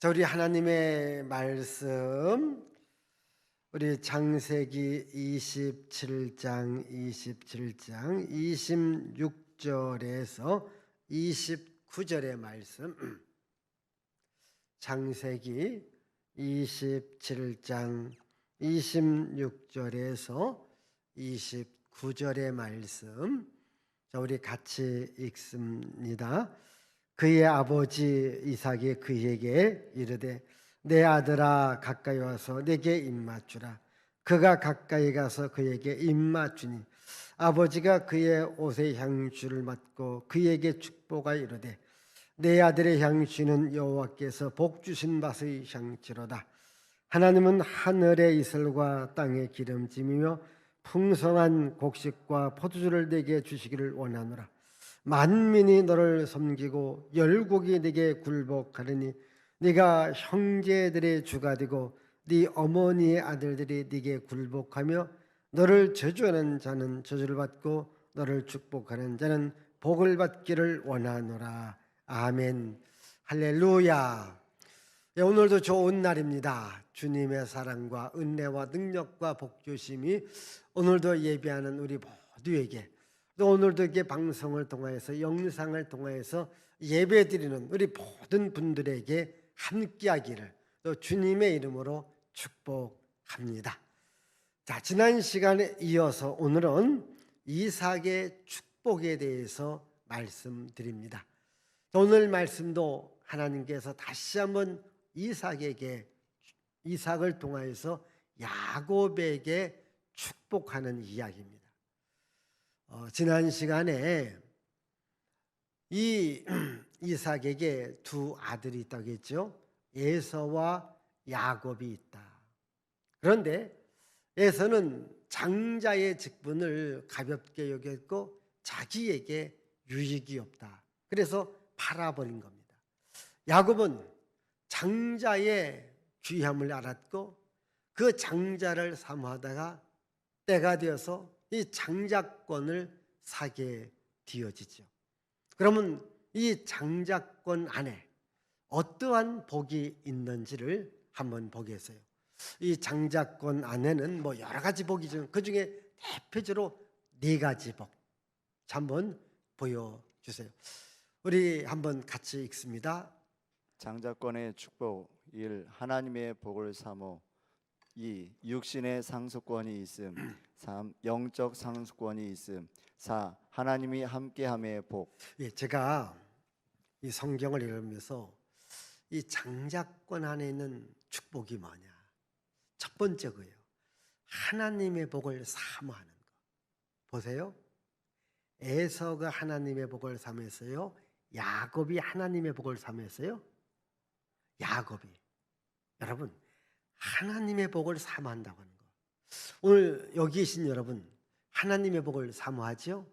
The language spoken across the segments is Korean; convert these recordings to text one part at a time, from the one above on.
자, 우리 하나님의 말씀, 우리 창세기 27장 26절에서 29절의 말씀. 창세기 27장 26절에서 29절의 말씀. 자, 우리 같이 읽습니다. 그의 아버지 이삭이 그에게 이르되 내 아들아 가까이 와서 내게 입맞추라. 그가 가까이 가서 그에게 입맞추니 아버지가 그의 옷의 향주를 맡고 그에게 축복하여 이르되 내 아들의 향취는 여호와께서 복 주신 밭의 향취로다. 하나님은 하늘의 이슬과 땅의 기름짐이며 풍성한 곡식과 포도주를 내게 주시기를 원하노라. 만민이 너를 섬기고 열국이 네게 굴복하리니 네가 형제들의 주가 되고 네 어머니의 아들들이 네게 굴복하며 너를 저주하는 자는 저주를 받고 너를 축복하는 자는 복을 받기를 원하노라. 아멘. 할렐루야. 예, 오늘도 좋은 날입니다. 주님의 사랑과 은혜와 능력과 복주심이 오늘도 예배하는 우리 모두에게, 또 오늘도 이렇게 방송을 통해서 영상을 통해서 예배드리는 우리 모든 분들에게 함께하기를 또 주님의 이름으로 축복합니다. 자, 지난 시간에 이어서 오늘은 이삭의 축복에 대해서 말씀드립니다. 오늘 말씀도 하나님께서 다시 한번 이삭을 통하여서 야곱에게 축복하는 이야기입니다. 지난 시간에 이 이삭에게 두 아들이 있다고 했죠. 에서와 야곱이 있다. 그런데 에서는 장자의 직분을 가볍게 여겼고 자기에게 유익이 없다. 그래서 팔아버린 겁니다. 야곱은 장자의 귀함을 알았고 그 장자를 사모하다가 때가 되어서 이 장자권을 사게 되어지죠. 그러면 이 장자권 안에 어떠한 복이 있는지를 한번 보겠어요. 이 장자권 안에는 뭐 여러 가지 복이 있죠. 그 중에 대표적으로 네 가지 복 한번 보여주세요. 우리 한번 같이 읽습니다. 장자권의 축복 1. 하나님의 복을 사모 2. 육신의 상속권이 있음 3. 영적 상속권이 있음 4. 하나님이 함께함의 복. 예, 제가 이 성경을 읽으면서 이 장자권 안에 있는 축복이 뭐냐? 첫 번째 거예요. 하나님의 복을 사모하는 거. 보세요. 에서가 하나님의 복을 사모했어요. 야곱이 하나님의 복을 사모했어요. 야곱이. 여러분, 하나님의 복을 사모한다고 하는 거. 오늘 여기 계신 여러분, 하나님의 복을 사모하죠?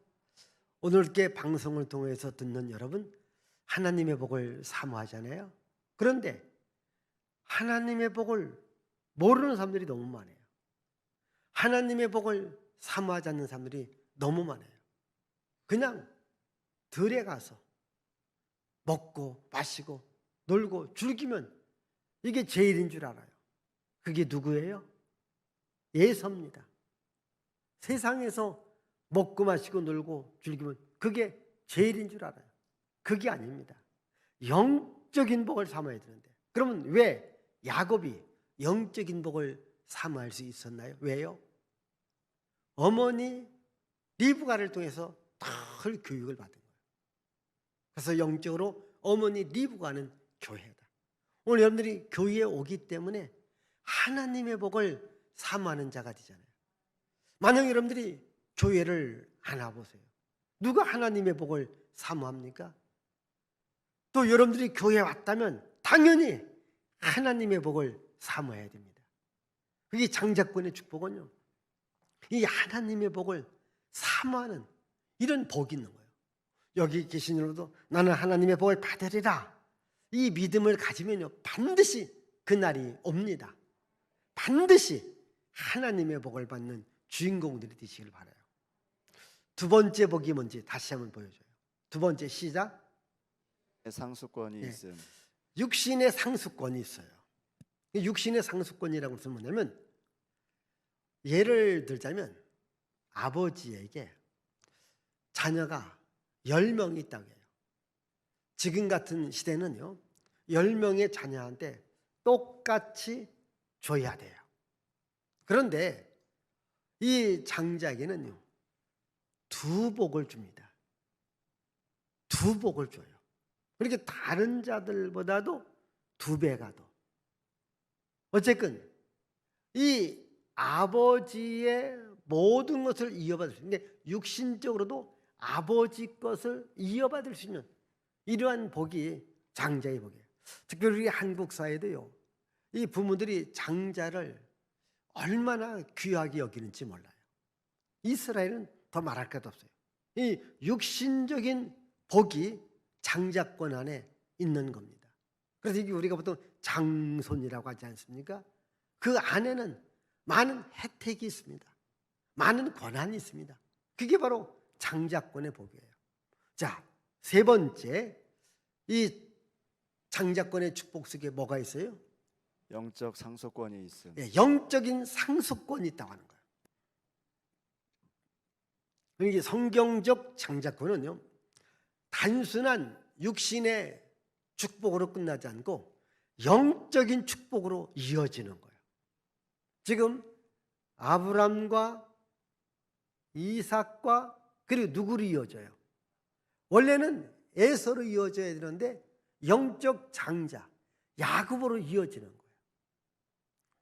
오늘 이렇게 방송을 통해서 듣는 여러분, 하나님의 복을 사모하잖아요. 그런데 하나님의 복을 모르는 사람들이 너무 많아요. 하나님의 복을 사모하지 않는 사람들이 너무 많아요. 그냥 들에 가서 먹고 마시고 놀고 즐기면 이게 제일인 줄 알아요. 그게 누구예요? 에서입니다. 세상에서 먹고 마시고 놀고 즐기면 그게 제일인 줄 알아요. 그게 아닙니다. 영적인 복을 사모해야 되는데, 그러면 왜 야곱이 영적인 복을 사모할 수 있었나요? 왜요? 어머니 리브가를 통해서 늘 교육을 받은 거예요. 그래서 영적으로 어머니 리브가는 교회다. 오늘 여러분들이 교회에 오기 때문에 하나님의 복을 사모하는 자가 되잖아요. 만약 여러분들이 교회를 안 와보세요. 누가 하나님의 복을 사모합니까? 또 여러분들이 교회에 왔다면 당연히 하나님의 복을 사모해야 됩니다. 그게 장자권의 축복은요, 이 하나님의 복을 사모하는 이런 복이 있는 거예요. 여기 계신 여러분도 나는 하나님의 복을 받으리라, 이 믿음을 가지면요 반드시 그날이 옵니다. 반드시 하나님의 복을 받는 주인공들이 되시길 바라요. 두 번째 복이 뭔지 다시 한번 보여줘요. 두 번째, 시작. 상속권이 예. 있음. 육신의 상수권이 있어요. 육신의 상수권이라고 해서 뭐냐면, 예를 들자면 아버지에게 자녀가 10명이 있다고 해요. 지금 같은 시대는요, 10명의 자녀한테 똑같이 줘야 돼요. 그런데 이 장자에게는요, 2복을 줍니다. 2복을 줘요. 그렇게 다른 자들보다도 2배가 더. 어쨌든 이 아버지의 모든 것을 이어받을 수 있는, 육신적으로도 아버지 것을 이어받을 수 있는 이러한 복이 장자의 복이에요. 특별히 우리 한국 사회도요, 이 부모들이 장자를 얼마나 귀하게 여기는지 몰라요. 이스라엘은 더 말할 것도 없어요. 이 육신적인 복이 장자권 안에 있는 겁니다. 그래서 이게 우리가 보통 장손이라고 하지 않습니까? 그 안에는 많은 혜택이 있습니다. 많은 권한이 있습니다. 그게 바로 장자권의 복이에요. 자, 3번째, 이 장자권의 축복 속에 뭐가 있어요? 영적 상속권이 있음. 예, 영적인 상속권이 있다고 하는 거예요. 이게 성경적 장자권은요, 단순한 육신의 축복으로 끝나지 않고 영적인 축복으로 이어지는 거예요. 지금 아브람과 이삭과 그리고 누구로 이어져요? 원래는 에서로 이어져야 되는데 영적 장자 야곱으로 이어지는 거예요.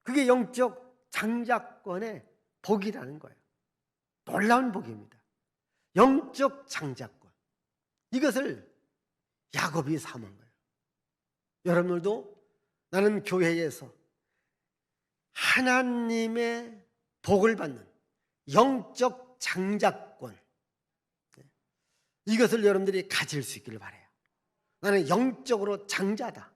그게 영적 장자권의 복이라는 거예요. 놀라운 복입니다. 영적 장자권, 이것을 야곱이 삼은 거예요. 여러분들도 나는 교회에서 하나님의 복을 받는 영적 장자권, 이것을 여러분들이 가질 수 있기를 바라요. 나는 영적으로 장자다.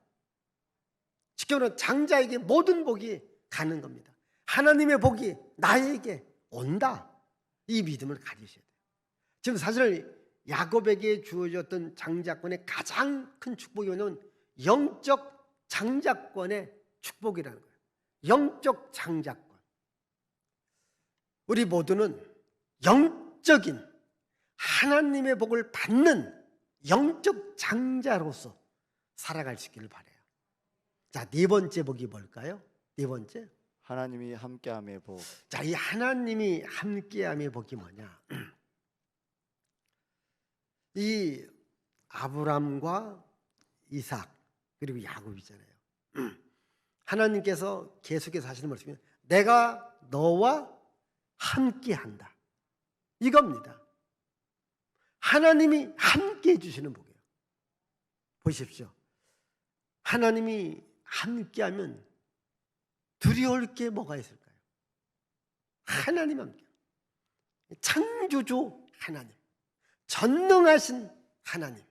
쉽게 말하면 장자에게 모든 복이 가는 겁니다. 하나님의 복이 나에게 온다. 이 믿음을 가지셔야 돼요. 지금 사실 야곱에게 주어졌던 장자권의 가장 큰 축복이 뭐냐면 영적 장자권의 축복이라는 거예요. 영적 장자권. 우리 모두는 영적인 하나님의 복을 받는 영적 장자로서 살아갈 수 있기를 바라요. 자, 4번째 복이 뭘까요? 4번째. 하나님이 함께함의 복. 자, 이 하나님이 함께함의 복이 뭐냐? 이 아브람과 이삭 그리고 야곱이잖아요. 하나님께서 계속해서 하시는 말씀이 내가 너와 함께한다. 이겁니다. 하나님이 함께 해주시는 복이에요. 보십시오. 하나님이 함께하면 두려울 게 뭐가 있을까요? 하나님 함께. 창조주 하나님, 전능하신 하나님,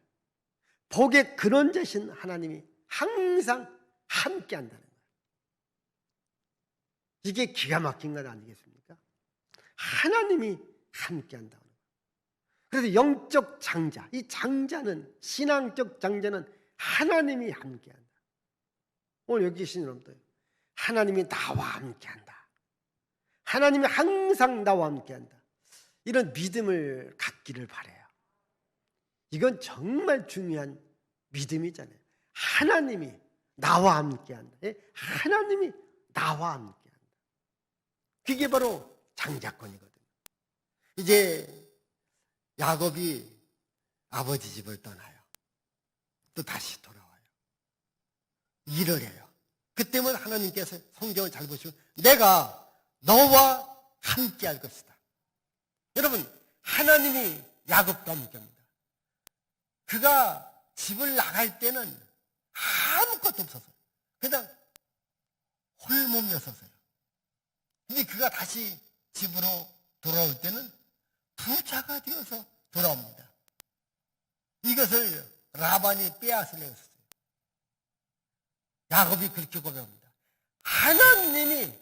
복의 근원자신 하나님이 항상 함께한다는 거예요. 이게 기가 막힌 것 아니겠습니까? 하나님이 함께한다는 거예요. 그래서 영적 장자, 이 장자는, 신앙적 장자는 하나님이 함께한다. 오늘 여기 계신 여러분들, 하나님이 나와 함께한다. 하나님이 항상 나와 함께한다. 이런 믿음을 갖기를 바라요. 이건 정말 중요한 믿음이잖아요. 하나님이 나와 함께한다. 하나님이 나와 함께한다. 그게 바로 장자권이거든요. 이제 야곱이 아버지 집을 떠나요. 또 다시 돌아와요. 일을 해요. 그때면 하나님께서 성경을 잘 보시면 내가 너와 함께 할 것이다. 여러분, 하나님이 야곱과 함께합니다. 그가 집을 나갈 때는 아무것도 없었어요. 그냥 홀몸이었어요. 근데 그가 다시 집으로 돌아올 때는 부자가 되어서 돌아옵니다. 이것을 라반이 빼앗으려고 했어요. 야곱이 그렇게 고백합니다. 하나님이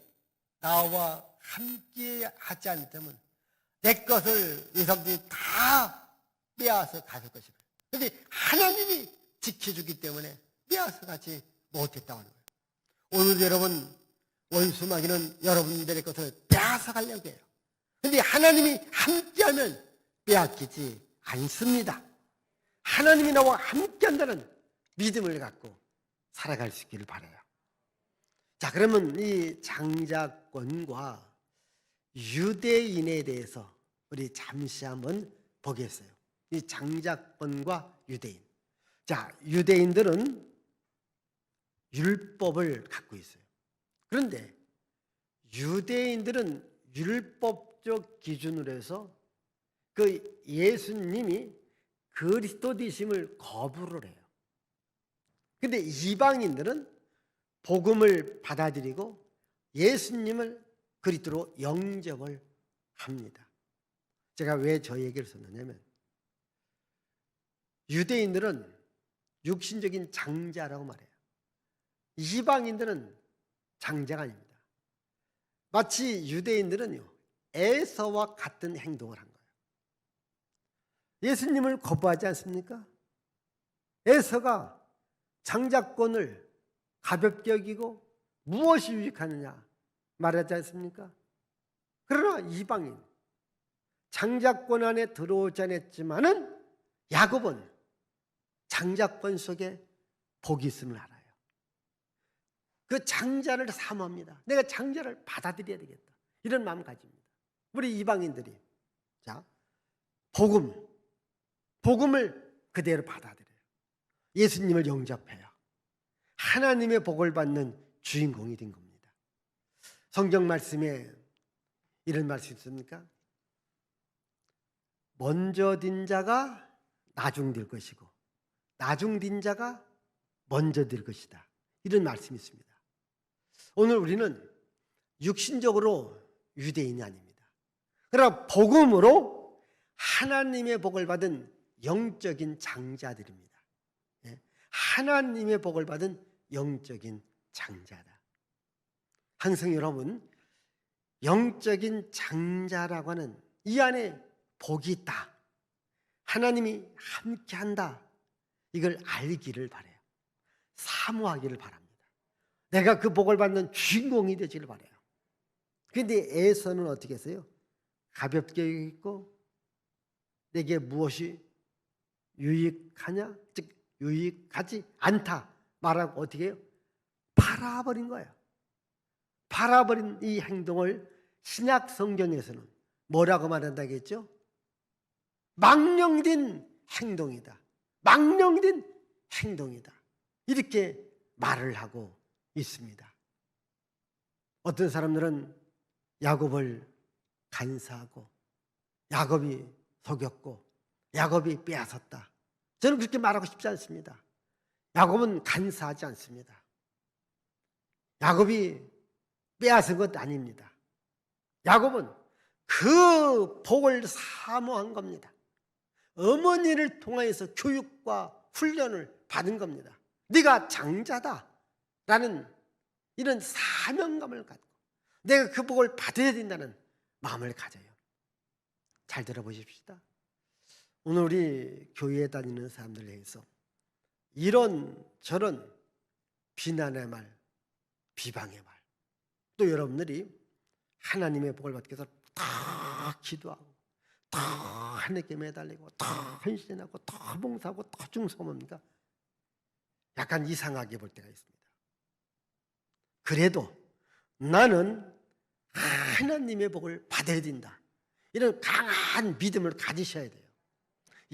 나와 함께 하지 않다면 내 것을 이 사람들이 다 빼앗아 가질 것이다. 그런데 하나님이 지켜주기 때문에 빼앗아가지 못했다고 하는 거예요. 오늘 여러분, 원수 마귀는 여러분들의 것을 빼앗아가려고 해요. 그런데 하나님이 함께하면 빼앗기지 않습니다. 하나님이 나와 함께한다는 믿음을 갖고 살아갈 수 있기를 바라요. 자, 그러면 이 장자권과 유대인에 대해서 우리 잠시 한번 보겠어요. 이 장자권과 유대인. 자, 유대인들은 율법을 갖고 있어요. 그런데 유대인들은 율법적 기준으로 해서 그 예수님이 그리스도 되심을 거부를 해요. 근데 이방인들은 복음을 받아들이고 예수님을 그리스도로 영접을 합니다. 제가 왜 저 얘기를 썼느냐면 유대인들은 육신적인 장자라고 말해요. 이방인들은 장자가 아닙니다. 마치 유대인들은요, 에서와 같은 행동을 한 거예요. 예수님을 거부하지 않습니까? 에서가 장자권을 가볍게 여기고 무엇이 유익하느냐 말하지 않습니까? 그러나 이방인, 장자권 안에 들어오지 않았지만은 야곱은 장자권 속에 복이 있음을 알아요. 그 장자를 사모합니다. 내가 장자를 받아들여야 되겠다. 이런 마음 가집니다. 우리 이방인들이 자, 복음을 그대로 받아들여요. 예수님을 영접해요. 하나님의 복을 받는 주인공이 된 겁니다. 성경 말씀에 이런 말씀 있습니까? 먼저 된 자가 나중 될 것이고 나중 된 자가 먼저 될 것이다. 이런 말씀이 있습니다. 오늘 우리는 육신적으로 유대인이 아닙니다. 그러나 복음으로 하나님의 복을 받은 영적인 장자들입니다. 하나님의 복을 받은 영적인 장자다. 항상 여러분, 영적인 장자라고 하는 이 안에 복이 있다. 하나님이 함께한다. 이걸 알기를 바라요. 사모하기를 바랍니다. 내가 그 복을 받는 주인공이 되기를 바라요. 그런데 에서는 어떻게 했어요? 가볍게 여기고 내게 무엇이 유익하냐? 즉 유익하지 않다 말하고 어떻게 해요? 팔아버린 거예요. 팔아버린 이 행동을 신약 성경에서는 뭐라고 말한다겠죠? 망령된 행동이다. 망령된 행동이다. 이렇게 말을 하고 있습니다. 어떤 사람들은 야곱을 간사하고 야곱이 속였고 야곱이 빼앗았다. 저는 그렇게 말하고 싶지 않습니다. 야곱은 간사하지 않습니다. 야곱이 빼앗은 것 아닙니다. 야곱은 그 복을 사모한 겁니다. 어머니를 통하여서 교육과 훈련을 받은 겁니다. 네가 장자다 라는 이런 사명감을 갖고 내가 그 복을 받아야 된다는 마음을 가져요. 잘 들어보십시다. 오늘 우리 교회에 다니는 사람들에 대해서 이런 저런 비난의 말, 비방의 말, 또 여러분들이 하나님의 복을 받기 위해서 다 기도하고 다 하나님께 매달리고 다 헌신하고 다 봉사하고 다 중성합니까? 약간 이상하게 볼 때가 있습니다. 그래도 나는 하나님의 복을 받아야 된다. 이런 강한 믿음을 가지셔야 돼요.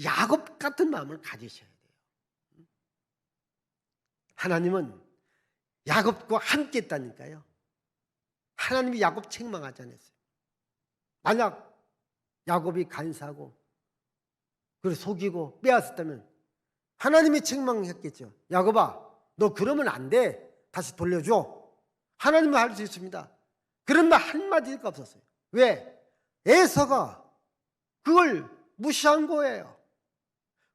야곱 같은 마음을 가지셔야 돼요. 하나님은 야곱과 함께 했다니까요. 하나님이 야곱 책망하지 않았어요. 만약 야곱이 간사하고 그걸 속이고 빼앗았다면 하나님이 책망했겠죠. 야곱아, 너 그러면 안 돼. 다시 돌려줘. 하나님은 할 수 있습니다. 그런 말 한마디가 없었어요. 왜? 에서가 그걸 무시한 거예요.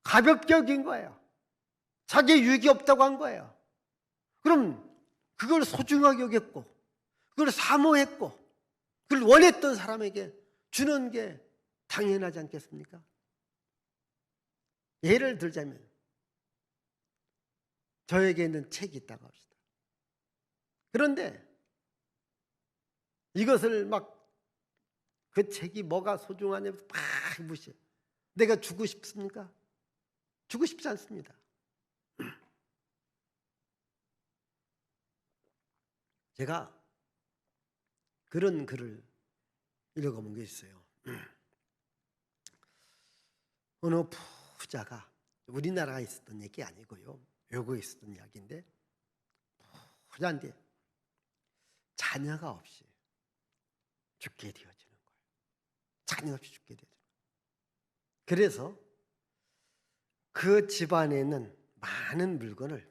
가볍게 여긴 거예요. 자기의 유익이 없다고 한 거예요. 그럼 그걸 소중하게 여겼고 그걸 사모했고 그걸 원했던 사람에게 주는 게 당연하지 않겠습니까? 예를 들자면 저에게 있는 책이 있다고 합시다. 그런데 이것을 막 그 책이 뭐가 소중하냐고 막 무시해. 내가 주고 싶습니까? 주고 싶지 않습니다. 제가 그런 글을 읽어본 게 있어요. 어느 부자가, 우리나라에 있었던 얘기 아니고요, 외국에 있었던 이야기인데, 부자인데 자녀가 없이 죽게 되어지는 거예요. 자녀 없이 죽게 되어지는 거예요. 그래서 그 집안에 있는 많은 물건을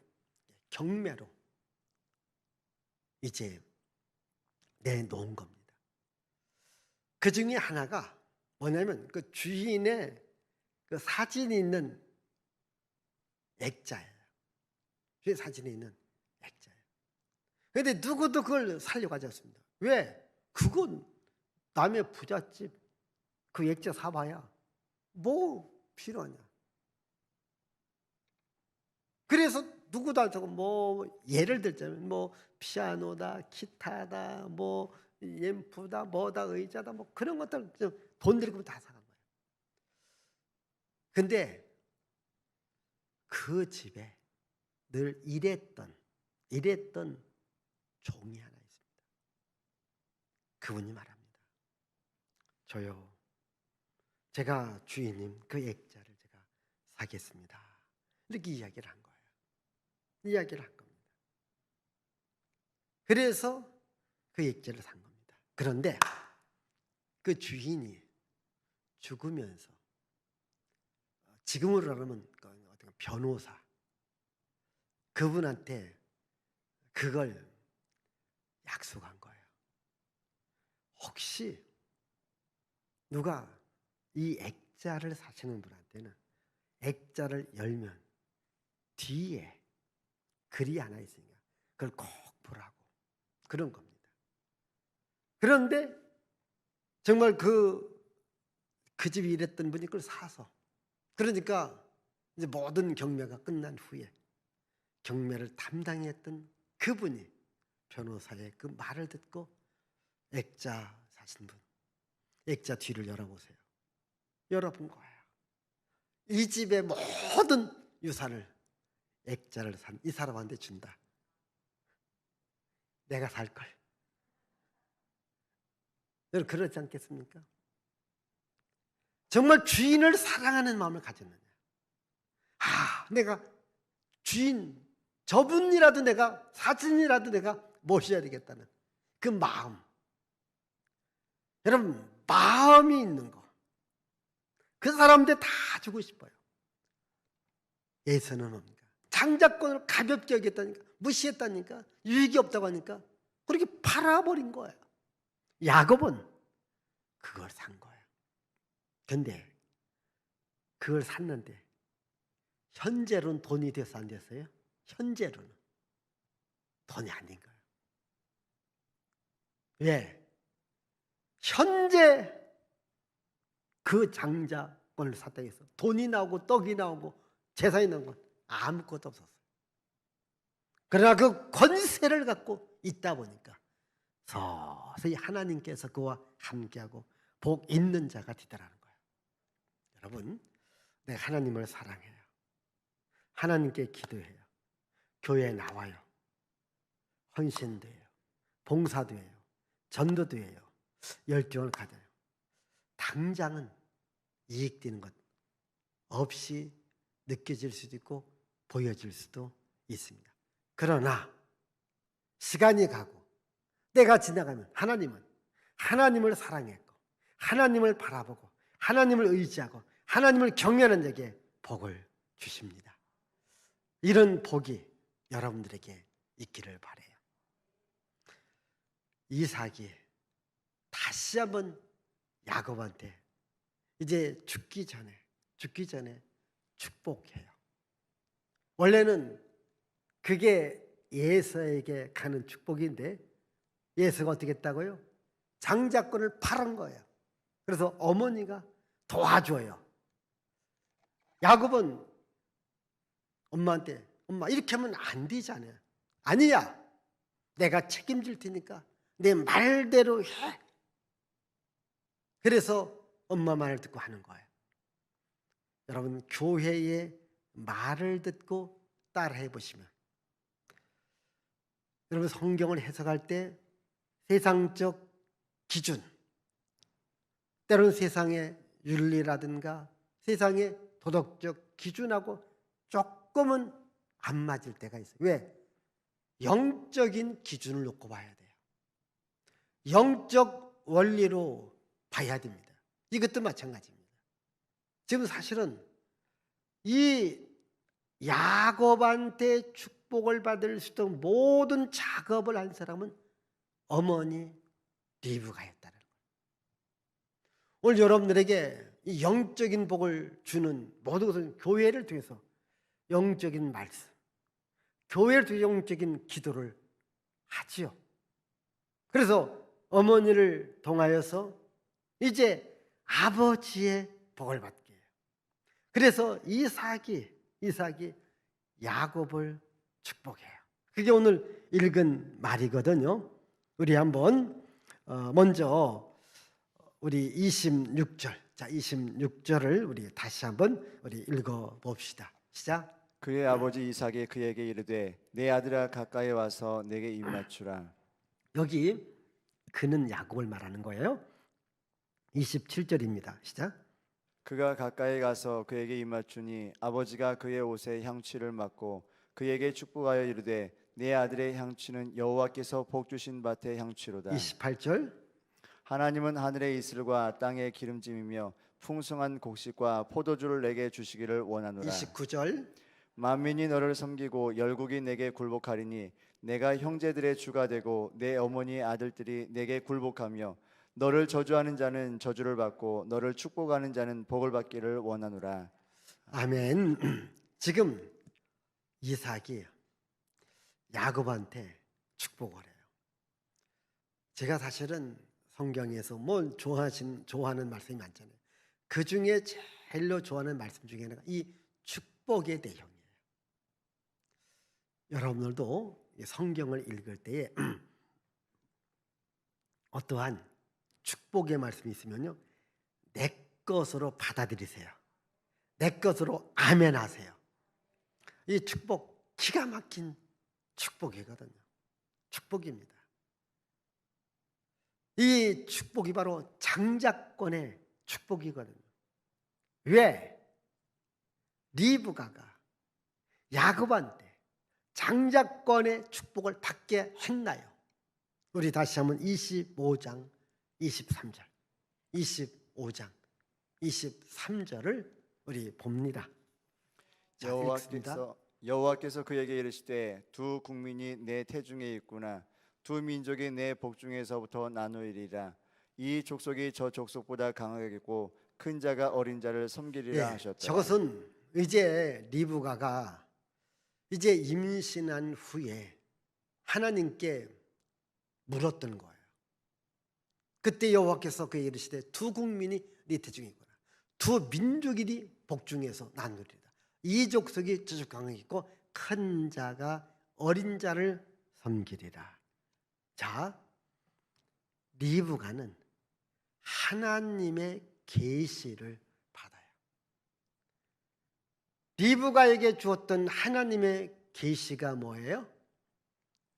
경매로 이제 내놓은 겁니다. 그 중에 하나가 뭐냐면 그 주인의 그 사진이 있는 액자예요. 주인 사진이 있는 액자예요. 그런데 누구도 그걸 살려고 하지 않습니다. 왜? 그건 남의 부잣집 그 액자 사봐야 뭐 필요하냐. 그래서 누구도 안 사고, 뭐 예를 들자면 뭐 피아노다, 기타다, 뭐 앰프다, 뭐다, 의자다, 뭐 그런 것들 돈 들이고 다 사간 거예요. 근데 그 집에 늘 일했던 종이 하나 있습니다. 그분이 말합니다. 저요, 제가 주인님 그 액자를 제가 사겠습니다. 이렇게 이야기를 한 거예요. 이야기를 한 겁니다. 그래서 그 액자를 산 겁니다. 그런데 그 주인이 죽으면서, 지금으로 하면 어떤 변호사, 그분한테 그걸 약속한 거예요. 혹시 누가 이 액자를 사시는 분한테는 액자를 열면 뒤에 글이 하나 있으니까 그걸 꼭 보라고, 그런 겁니다. 그런데 정말 그 집에 일했던 분이 그걸 사서, 그러니까 이제 모든 경매가 끝난 후에 경매를 담당했던 그분이 변호사의 그 말을 듣고, 액자 사신 분, 액자 뒤를 열어보세요. 열어본 거예요. 이 집의 모든 유산을 액자를 산 이 사람한테 준다. 내가 살걸. 여러분 그렇지 않겠습니까? 정말 주인을 사랑하는 마음을 가졌느냐. 내가 주인, 저분이라도 내가, 사진이라도 내가 모셔야 되겠다는 그 마음. 여러분, 마음이 있는 거, 그 사람한테 다 주고 싶어요. 예수는 뭡니까? 장자권을 가볍게 여겼다니까, 무시했다니까, 유익이 없다고 하니까 그렇게 팔아버린 거예요. 야곱은 그걸 산 거예요. 근데 그걸 샀는데 현재로는 돈이 돼서 안 됐어요? 현재로는 돈이 아닌 거예요. 왜? 현재 그 장자권을 샀다 해서 돈이 나오고 떡이 나오고 재산이 나온 건 아무것도 없었어요. 그러나 그 권세를 갖고 있다 보니까 서서히 하나님께서 그와 함께하고 복 있는 자가 되더라는 거예요. 여러분, 내가 하나님을 사랑해요. 하나님께 기도해요. 교회에 나와요. 헌신도 해요. 봉사도 해요. 전도도 해요. 열정을 가져요. 당장은 이익되는 것 없이 느껴질 수도 있고 보여질 수도 있습니다. 그러나 시간이 가고 때가 지나가면 하나님은 하나님을 사랑했고 하나님을 바라보고 하나님을 의지하고 하나님을 경외하는 자에게 복을 주십니다. 이런 복이 여러분들에게 있기를 바라요. 이삭이 다시 한번 야곱한테 이제 죽기 전에 축복해요. 원래는 그게 예서에게 가는 축복인데 예서가 어떻게 했다고요? 장자권을 팔은 거예요. 그래서 어머니가 도와줘요. 야곱은 엄마한테 엄마 이렇게 하면 안 되잖아요. 아니야. 내가 책임질 테니까 내 말대로 해. 그래서 엄마 말을 듣고 하는 거예요. 여러분 교회의 말을 듣고 따라해 보시면 여러분 성경을 해석할 때 세상적 기준 때로는 세상의 윤리라든가 세상의 도덕적 기준하고 조금은 안 맞을 때가 있어요. 왜? 영적인 기준을 놓고 봐야 돼요. 영적 원리로 봐야 됩니다. 이것도 마찬가지입니다. 지금 사실은 이 야곱한테 축복을 받을 수 있도록 모든 작업을 한 사람은 어머니 리브가였다는 거예요. 오늘 여러분들에게 이 영적인 복을 주는 모든 것은 교회를 통해서 영적인 말씀, 교회를 통해 영적인 기도를 하지요. 그래서 어머니를 통하여서 이제 아버지의 복을 받게 해요. 그래서 이삭이 야곱을 축복해요. 그게 오늘 읽은 말이거든요. 우리 한번 먼저 우리 26절, 자 26절을 우리 다시 한번 우리 읽어 봅시다. 시작. 그의 아버지 이삭이 그에게 이르되 내 아들아 가까이 와서 내게 입 맞추라. 여기 그는 야곱을 말하는 거예요. 27절입니다. 시작. 그가 가까이 가서 그에게 입 맞추니 아버지가 그의 옷에 향취를 맡고 그에게 축복하여 이르되 내 아들의 향취는 여호와께서 복 주신 밭의 향취로다. 28절. 하나님은 하늘의 이슬과 땅의 기름짐이며 풍성한 곡식과 포도주를 내게 주시기를 원하노라. 29절. 만민이 너를 섬기고 열국이 내게 굴복하리니 내가 형제들의 주가 되고 내 어머니의 아들들이 내게 굴복하며 너를 저주하는 자는 저주를 받고 너를 축복하는 자는 복을 받기를 원하노라. 아멘. 지금 이삭이 야곱한테 축복을 해요. 제가 사실은 성경에서 뭐 좋아하는 말씀이 많잖아요. 그 중에 제일로 좋아하는 말씀 중에 하나가 이 축복의 내용이에요. 여러분들도 성경을 읽을 때에 어떠한 축복의 말씀이 있으면요, 내 것으로 받아들이세요. 내 것으로 아멘하세요. 이 축복 기가 막힌 축복이거든요. 축복입니다. 이 축복이 바로 장자권의 축복이거든요. 왜? 리브가가 야곱한테 장자권의 축복을 받게 했나요? 우리 다시 한번 25장 23절 25장 23절을 우리 봅니다. 자, 읽겠습니다. 여호와께서 그에게 이르시되 두 국민이 내 태중에 있구나. 두 민족이 내 복중에서부터 나누리라. 이 족속이 저 족속보다 강하겠고 큰 자가 어린 자를 섬기리라 하셨다. 저것은 이제 리브가가 이제 임신한 후에 하나님께 물었던 거예요. 그때 여호와께서 그에게 이르시되 두 국민이 네 태중에 있구나. 두 민족이 네 복중에서 나누리라. 이 족속이 저쪽 강하게 있고 큰 자가 어린 자를 섬기리라. 자, 리브가는 하나님의 계시를 받아요. 리브가에게 주었던 하나님의 계시가 뭐예요?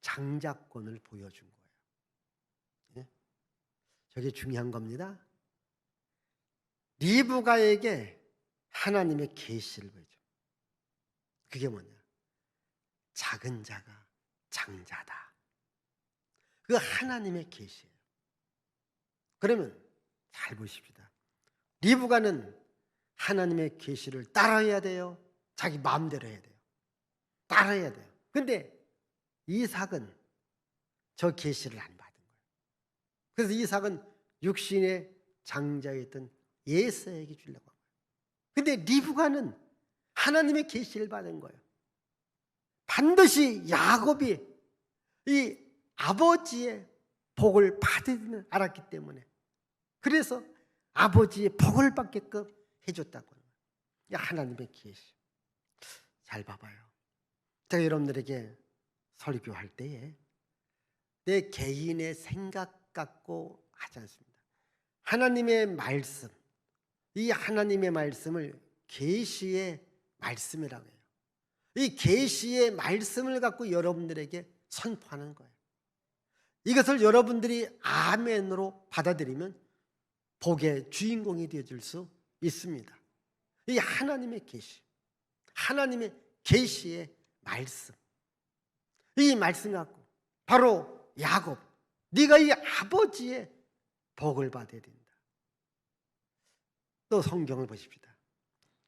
장자권을 보여준 거예요. 예? 저게 중요한 겁니다. 리브가에게 하나님의 계시를 보여줘. 그게 뭐냐? 작은 자가 장자다. 그 하나님의 계시예요. 그러면 잘 보십시다. 리브가는 하나님의 계시를 따라해야 돼요. 자기 마음대로 해야 돼요. 따라해야 돼요. 근데 이삭은 저 계시를 안 받은 거예요. 그래서 이삭은 육신의 장자였던 예사에게 주려고 한 거예요. 근데 리브가는 하나님의 계시를 받은 거예요. 반드시 야곱이 이 아버지의 복을 받으면 알았기 때문에, 그래서 아버지의 복을 받게끔 해줬다고 하는 거예요. 하나님의 계시. 잘 봐봐요. 제가 여러분들에게 설교할 때에 내 개인의 생각 갖고 하지 않습니다. 하나님의 말씀, 이 하나님의 말씀을 계시의 말씀이라고 해요. 이 계시의 말씀을 갖고 여러분들에게 선포하는 거예요. 이것을 여러분들이 아멘으로 받아들이면 복의 주인공이 되어줄 수 있습니다. 이 하나님의 계시, 하나님의 계시의 말씀, 이 말씀 갖고 바로 야곱, 네가 이 아버지의 복을 받아야 된다. 또 성경을 보십시다.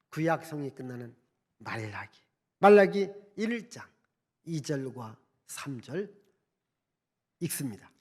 구약성이 끝나는 말라기 1장 2절과 3절 읽습니다.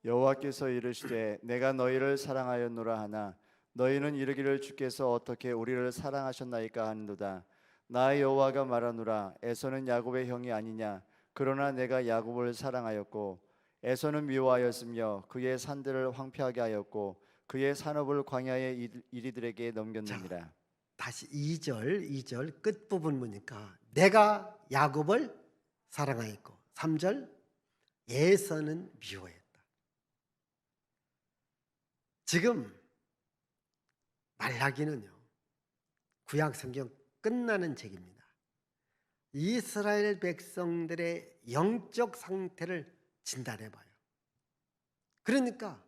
여호와께서 이르시되 내가 너희를 사랑하였노라 하나 너희는 이르기를 주께서 어떻게 우리를 사랑하셨나이까 하는도다. 나 여호와가 말하노라 에서는 야곱의 형이 아니냐. 그러나 내가 야곱을 사랑하였고 에서는 미워하였으며 그의 산들을 황폐하게 하였고 그의 산업을 광야의 이리들에게 넘겼느니라. 다시 2절 끝부분 보니까 내가 야곱을 사랑하였고 3절 에서는 미워했다. 지금 말라기는요 구약성경 끝나는 책입니다. 이스라엘 백성들의 영적 상태를 진단해봐요. 그러니까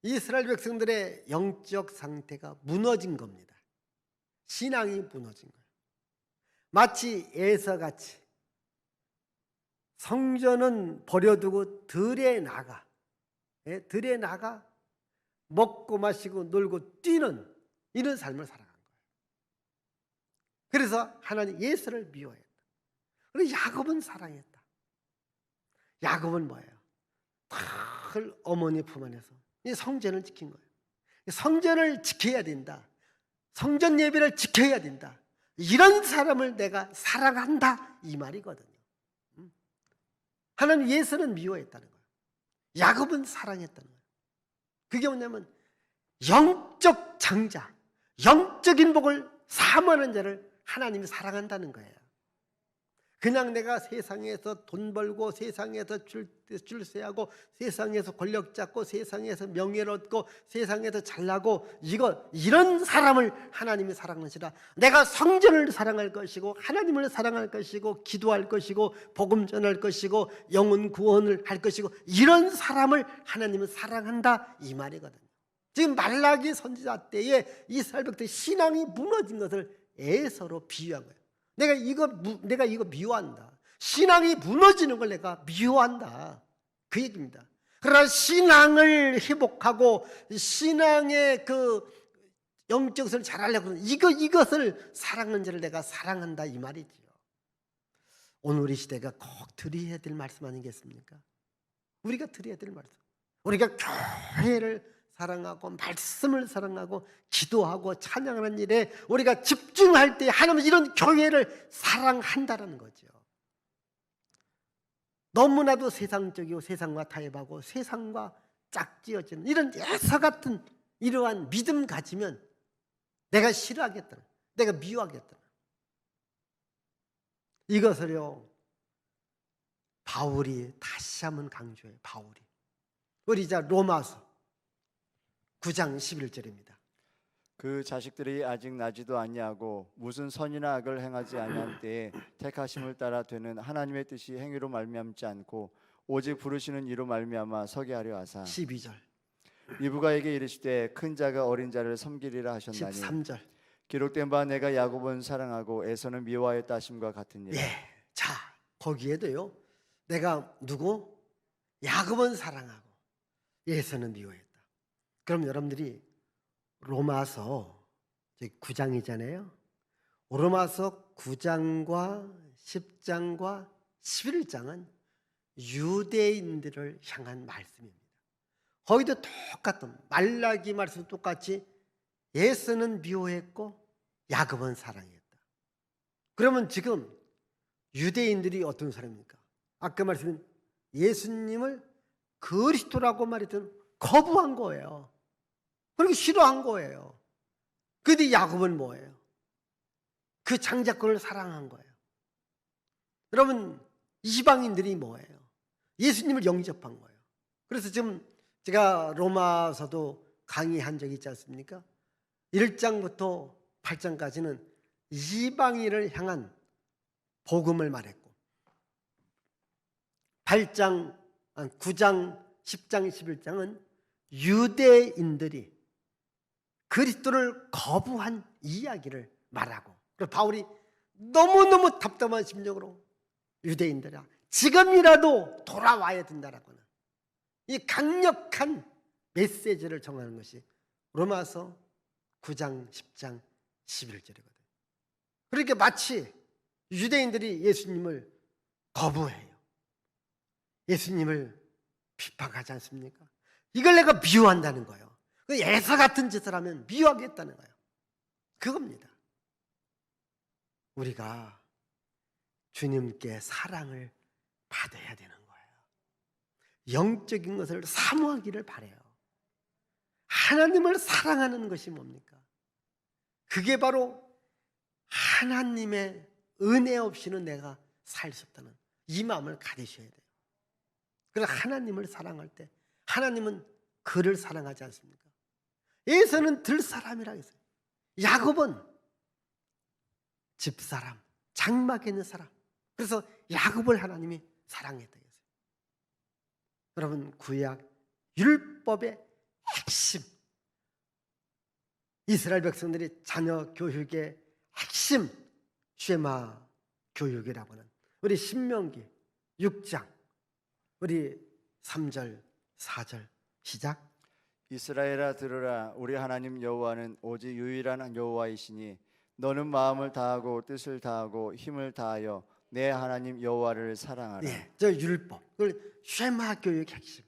이스라엘 백성들의 영적 상태가 무너진 겁니다. 신앙이 무너진 거예요. 마치 에서같이 성전은 버려두고 들에 나가 먹고 마시고 놀고 뛰는 이런 삶을 살아간 거예요. 그래서 하나님 예수를 미워했다. 그리고 야곱은 사랑했다. 야곱은 뭐예요? 늘 어머니 품 안에서 이 성전을 지킨 거예요. 성전을 지켜야 된다. 성전 예배를 지켜야 된다. 이런 사람을 내가 사랑한다 이 말이거든요. 하나님 예수는 미워했다는 거예요. 야곱은 사랑했다는 거예요. 그게 뭐냐면 영적 장자, 영적인 복을 사모하는 자를 하나님이 사랑한다는 거예요. 그냥 내가 세상에서 돈 벌고 세상에서 출세하고 세상에서 권력 잡고 세상에서 명예를 얻고 세상에서 잘나고 이런 사람을 하나님이 사랑하시라. 내가 성전을 사랑할 것이고 하나님을 사랑할 것이고 기도할 것이고 복음 전할 것이고 영혼 구원을 할 것이고 이런 사람을 하나님은 사랑한다 이 말이거든요. 지금 말라기 선지자 때에 이스라엘 백성의 신앙이 무너진 것을 에서로 비유한 거예요. 내가 이거 미워한다. 신앙이 무너지는 걸 내가 미워한다. 그 얘기입니다. 그러나 신앙을 회복하고 신앙의 그 영적 것을 잘하려고 하는 이것을 사랑하는 자를 내가 사랑한다 이 말이죠. 오늘 우리 시대가 꼭 드려야 될 말씀 아니겠습니까? 우리가 드려야 될 말씀. 우리가 교회를 사랑하고 말씀을 사랑하고 기도하고 찬양하는 일에 우리가 집중할 때 하나님은 이런 교회를 사랑한다는 거죠. 너무나도 세상적이고 세상과 타협하고 세상과 짝지어지는 이런 예서 같은 이러한 믿음 가지면 내가 싫어하겠다, 내가 미워하겠다. 이것을요 바울이 다시 한번 강조해요. 바울이 우리 이제 로마서 9장 11절입니다. 그 자식들이 아직 나지도 아니하고 무슨 선이나 악을 행하지 아니한 때에 택하심을 따라 되는 하나님의 뜻이 행위로 말미암지 않고 오직 부르시는 이로 말미암아 서게 하려 하사 12절 이브가에게 이르시되 큰 자가 어린 자를 섬기리라 하셨나니 13절 기록된 바 내가 야곱은 사랑하고 에서는 미워하였다 하심과 같으니라. 자 거기에도요 내가 누구? 야곱은 사랑하고 에서는 미워했다. 그럼 여러분들이 로마서 9장이잖아요. 로마서 9장과 10장과 11장은 유대인들을 향한 말씀입니다. 거기도 똑같은 말라기 말씀 똑같이 에서는 미워했고 야곱은 사랑했다. 그러면 지금 유대인들이 어떤 사람입니까? 아까 말씀인 예수님을 그리스도라고 말했던 거부한 거예요. 그렇게 싫어한 거예요. 그런데 야곱은 뭐예요? 그 장자권을 사랑한 거예요. 여러분, 이방인들이 뭐예요? 예수님을 영접한 거예요. 그래서 지금 제가 로마서도 강의한 적이 있지 않습니까? 1장부터 8장까지는 이방인을 향한 복음을 말했고 9장, 10장, 11장은 유대인들이 그리스도를 거부한 이야기를 말하고, 그래서 바울이 너무너무 답답한 심정으로 유대인들아 지금이라도 돌아와야 된다라고 하는 이 강력한 메시지를 정하는 것이 로마서 9장, 10장, 11절이거든요. 그러니까 마치 유대인들이 예수님을 거부해요. 예수님을 핍박하지 않습니까? 이걸 내가 미워한다는 거예요. 그 예서 같은 짓을 하면 미워하겠다는 거예요. 그겁니다. 우리가 주님께 사랑을 받아야 되는 거예요. 영적인 것을 사모하기를 바라요. 하나님을 사랑하는 것이 뭡니까? 그게 바로 하나님의 은혜 없이는 내가 살 수 없다는 이 마음을 가지셔야 돼요. 그래서 하나님을 사랑할 때 하나님은 그를 사랑하지 않습니까? 에서는 들사람이라고 했어요. 야곱은 집사람, 장막에 있는 사람. 그래서 야곱을 하나님이 사랑했다고 했어요. 여러분, 구약 율법의 핵심, 이스라엘 백성들이 자녀 교육의 핵심 쉐마 교육이라고 하는 우리 신명기 6장 우리 3절 4절 시작. 이스라엘아 들으라. 우리 하나님 여호와는 오직 유일한 여호와이시니 너는 마음을 다하고 뜻을 다하고 힘을 다하여 내 하나님 여호와를 사랑하라. 예, 저 율법, 그걸 쉐마 교육 핵심.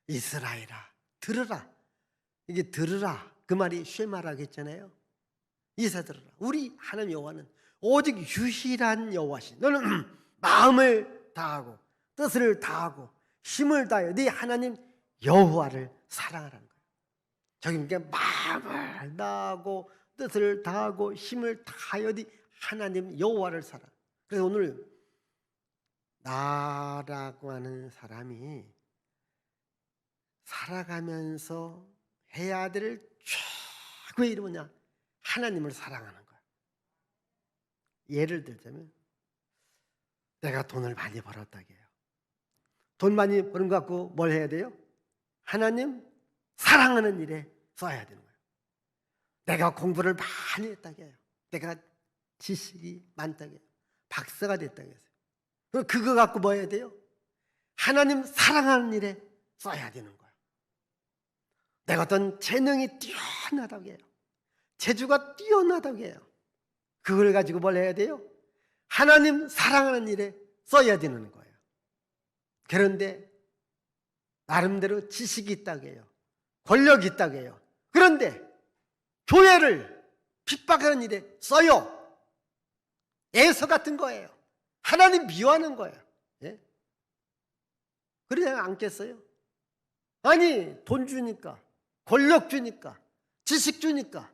이스라엘아 들으라. 이게 들으라 그 말이 쉐마라고 했잖아요. 이스라엘 들으라. 우리 하나님 여호와는 오직 유일한 여호와시. 너는 마음을 다하고 뜻을 다하고 힘을 다하여 네 하나님 여호와를 사랑하라는 거예요. 저기 그러니까 마음을 다하고 뜻을 다하고 힘을 다하여 네 하나님 여호와를 사랑. 그래서 오늘 나라고 하는 사람이 살아가면서 해야 될 최고의 일이 뭐냐? 하나님을 사랑하는 거야. 예를 들자면 내가 돈을 많이 벌었다 해요. 돈 많이 버는 것 갖고 뭘 해야 돼요? 하나님 사랑하는 일에 써야 되는 거예요. 내가 공부를 많이 했다고 해요. 내가 지식이 많다고 해요. 박사가 됐다고 해요. 그거 갖고 뭐 해야 돼요? 하나님 사랑하는 일에 써야 되는 거예요. 내가 어떤 재능이 뛰어나다고 해요. 재주가 뛰어나다고 해요. 그걸 가지고 뭘 해야 돼요? 하나님 사랑하는 일에 써야 되는 거예요. 그런데 나름대로 지식이 있다고 해요. 권력이 있다고 해요. 그런데 교회를 핍박하는 일에 써요. 에서 같은 거예요. 하나님 미워하는 거예요. 예? 그러지 않겠어요? 아니 돈 주니까 권력 주니까 지식 주니까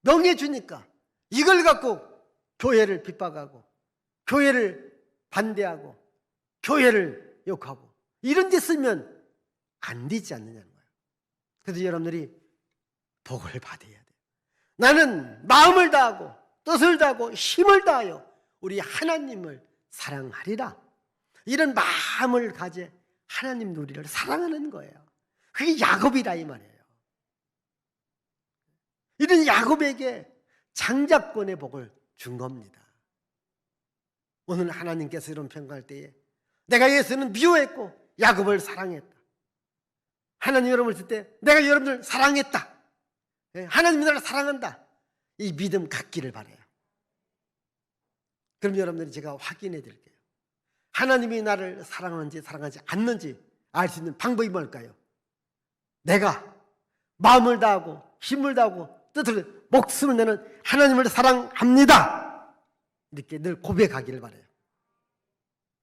명예 주니까 이걸 갖고 교회를 핍박하고 교회를 반대하고 교회를 욕하고 이런 데 쓰면 안 되지 않느냐는 거예요. 그래서 여러분들이 복을 받아야 돼요. 나는 마음을 다하고 뜻을 다하고 힘을 다하여 우리 하나님을 사랑하리라. 이런 마음을 가져 하나님 우리를 사랑하는 거예요. 그게 야곱이라 이 말이에요. 이런 야곱에게 장자권의 복을 준 겁니다. 오늘 하나님께서 이런 평가할 때에 내가 예수는 미워했고 야곱을 사랑했다. 하나님 여러분을 쓸 때 내가 여러분을 사랑했다. 하나님이 나를 사랑한다. 이 믿음 갖기를 바라요. 그럼 여러분들이 제가 확인해 드릴게요. 하나님이 나를 사랑하는지 사랑하지 않는지 알 수 있는 방법이 뭘까요? 내가 마음을 다하고 힘을 다하고 뜻을 목숨을 내는 하나님을 사랑합니다. 이렇게 늘 고백하기를 바라요.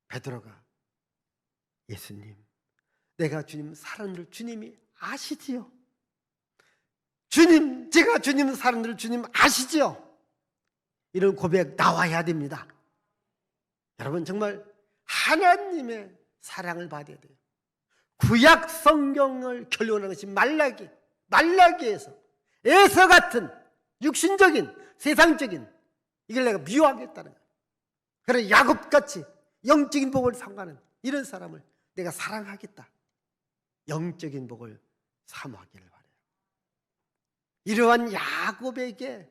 베드로가 예수님, 내가 주님 사랑하는 줄 주님이 아시지요? 주님, 제가 주님 사랑하는 줄 주님 아시지요? 이런 고백 나와야 됩니다. 여러분 정말 하나님의 사랑을 받아야 돼요. 구약 성경을 결론하는 것이 말라기에서 에서 같은 육신적인 세상적인 이걸 내가 미워하겠다는 거예요. 그래 야곱같이 영적인 복을 삼가는 이런 사람을 내가 사랑하겠다. 영적인 복을 사모하기를 바라요. 이러한 야곱에게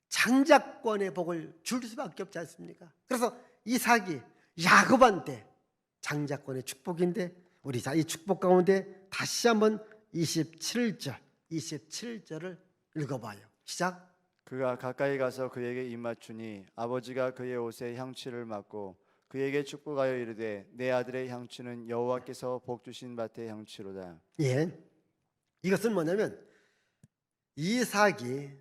장자권의 복을 줄 수밖에 없지 않습니까? 그래서 이삭이 야곱한테 장자권의 축복인데 우리 이 축복 가운데 다시 한번 27절을 읽어봐요. 시작. 그가 가까이 가서 그에게 입맞추니 아버지가 그의 옷에 향취를 맡고 그에게 축복하여 이르되 내 아들의 향취는 여호와께서 복 주신 밭의 향취로다. 예, 이것은 뭐냐면 이삭이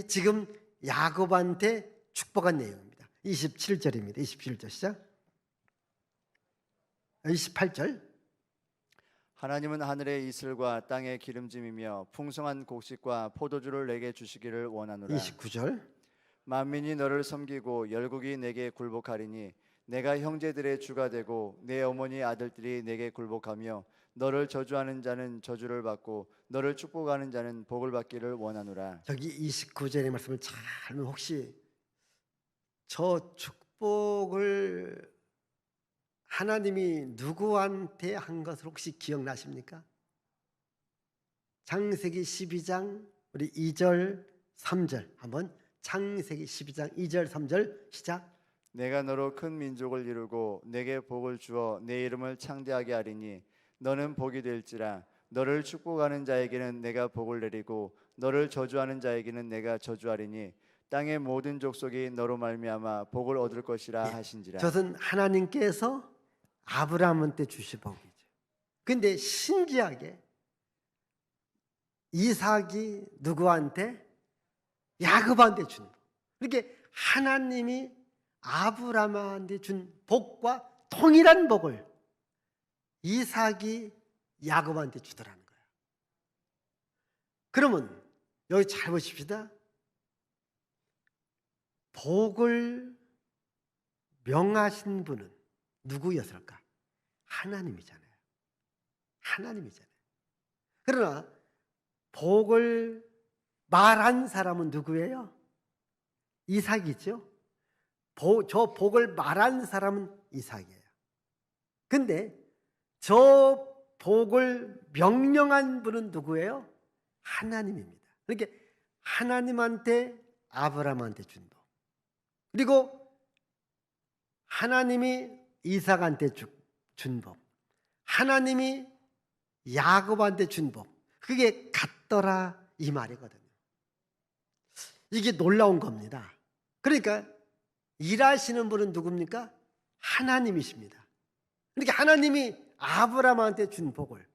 지금 야곱한테 축복한 내용입니다. 27절입니다. 27절 시작. 28절. 하나님은 하늘의 이슬과 땅의 기름짐이며 풍성한 곡식과 포도주를 내게 주시기를 원하노라. 29절. 만민이 너를 섬기고 열국이 내게 굴복하리니 내가 형제들의 주가 되고 내 어머니 아들들이 내게 굴복하며 너를 저주하는 자는 저주를 받고 너를 축복하는 자는 복을 받기를 원하노라. 여기 29절의 말씀을 잘 보면 혹시 저 축복을 하나님이 누구한테 한 것을 혹시 기억나십니까? 창세기 12장 우리 2절 3절 한번 창세기 12장 2절 3절 시작. 내가 너로 큰 민족을 이루고 내게 복을 주어 내 이름을 창대하게 하리니 너는 복이 될지라. 너를 축복하는 자에게는 내가 복을 내리고 너를 저주하는 자에게는 내가 저주하리니 땅의 모든 족속이 너로 말미암아 복을 얻을 것이라 하신지라. 저는 하나님께서 아브라함한테 주신 복이죠. 근데 신기하게 이삭이 누구한테? 야곱한테 준 복. 이렇게 하나님이 아브라함한테 준 복과 동일한 복을 이삭이 야곱한테 주더라는 거예요. 그러면 여기 잘 보십시다. 복을 명하신 분은 누구였을까? 하나님이잖아요. 하나님이잖아요. 그러나 복을 말한 사람은 누구예요? 이삭이죠. 저 복을 말한 사람은 이삭이에요. 근데 저 복을 명령한 분은 누구예요? 하나님입니다. 그러니까 하나님한테 아브라함한테 준 복, 그리고 하나님이 이삭한테 준 복, 하나님이 야곱한테 준 복, 그게 같더라 이 말이거든요. 이게 놀라운 겁니다. 그러니까 일하시는 분은 누굽니까? 하나님이십니다. 그러니까 하나님이 아브라함한테 준 복을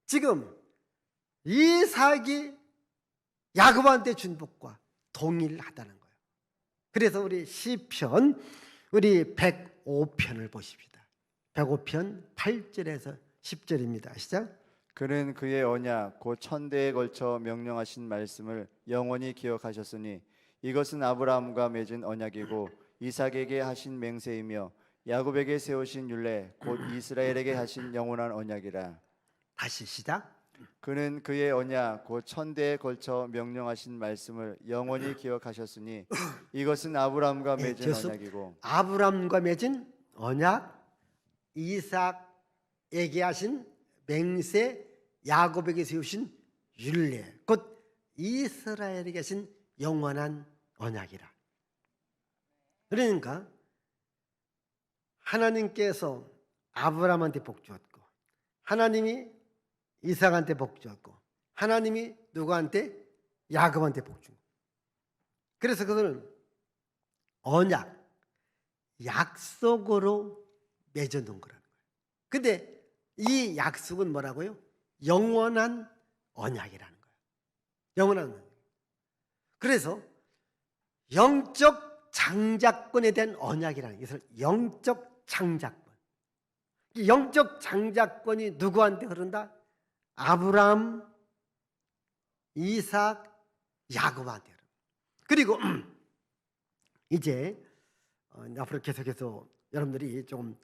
지금 이삭이 야곱한테 준 복과 동일하다는 거예요. 그래서 우리 시편 우리 105편을 보십시다. 105편 8절에서 10절입니다. 시작. 그는 그의 언약 곧 천대에 걸쳐 명령하신 말씀을 영원히 기억하셨으니 이것은 아브라함과 맺은 언약이고 이삭에게 하신 맹세이며 야곱에게 세우신 율례 곧 이스라엘에게 하신 영원한 언약이라. 다시 시작. 그는 그의 언약 곧 천대에 걸쳐 명령하신 말씀을 영원히 기억하셨으니 이것은 아브라함과 맺은 언약이고 아브라함과 맺은 언약, 이삭에게 하신 맹세, 야곱에게 세우신 율례, 곧 이스라엘에게 하신 영원한 언약이라. 그러니까 하나님께서 아브라함한테 복 주었고, 하나님이 이삭한테 복 주었고, 하나님이 누구한테? 야곱한테 복 준. 그래서 그들은 언약, 약속으로 맺어놓은 거라는 거예요. 근데 이 약속은 뭐라고요? 영원한 언약이라는 거예요. 영원한 언약. 그래서 영적 장자권에 대한 언약이라는 것을 영적 장자권. 이 영적 장자권이 누구한테 흐른다? 아브라함, 이삭, 야곱한테 흐른다. 그리고 이제 앞으로 계속해서 여러분들이 좀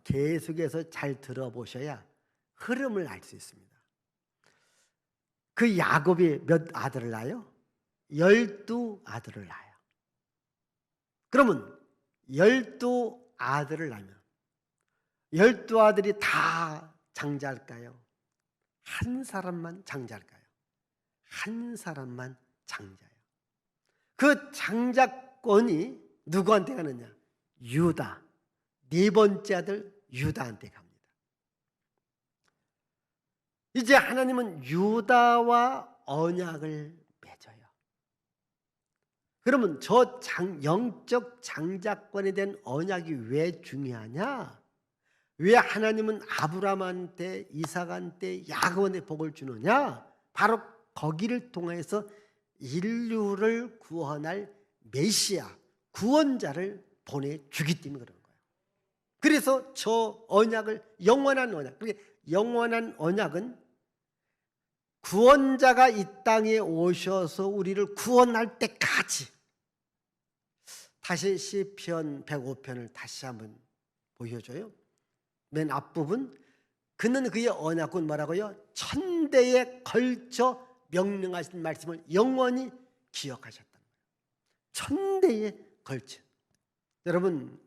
계속해서 잘 들어보셔야 흐름을 알 수 있습니다. 그 야곱이 몇 아들을 낳아요? 12아들을 낳아요. 그러면 12아들을 낳으면 12아들이 다 장자일까요? 한 사람만 장자일까요? 한 사람만 장자예요. 그 장자권이 누구한테 가느냐? 유다. 네 번째 아들 유다한테 갑니다. 이제 하나님은 유다와 언약을 맺어요. 그러면 저 영적 장자권에 대한 언약이 왜 중요하냐? 왜 하나님은 아브라함한테, 이삭한테, 야곱한테 복을 주느냐? 바로 거기를 통해서 인류를 구원할 메시아, 구원자를 보내주기 때문에 그런 거예요. 그래서 저 언약을, 영원한 언약, 영원한 언약은 구원자가 이 땅에 오셔서 우리를 구원할 때까지. 다시 시편 105편을 다시 한번 보여줘요. 맨 앞부분, 그는 그의 언약은 뭐라고요? 천대에 걸쳐 명령하신 말씀을 영원히 기억하셨다는 거예요. 천대에 걸쳐. 여러분,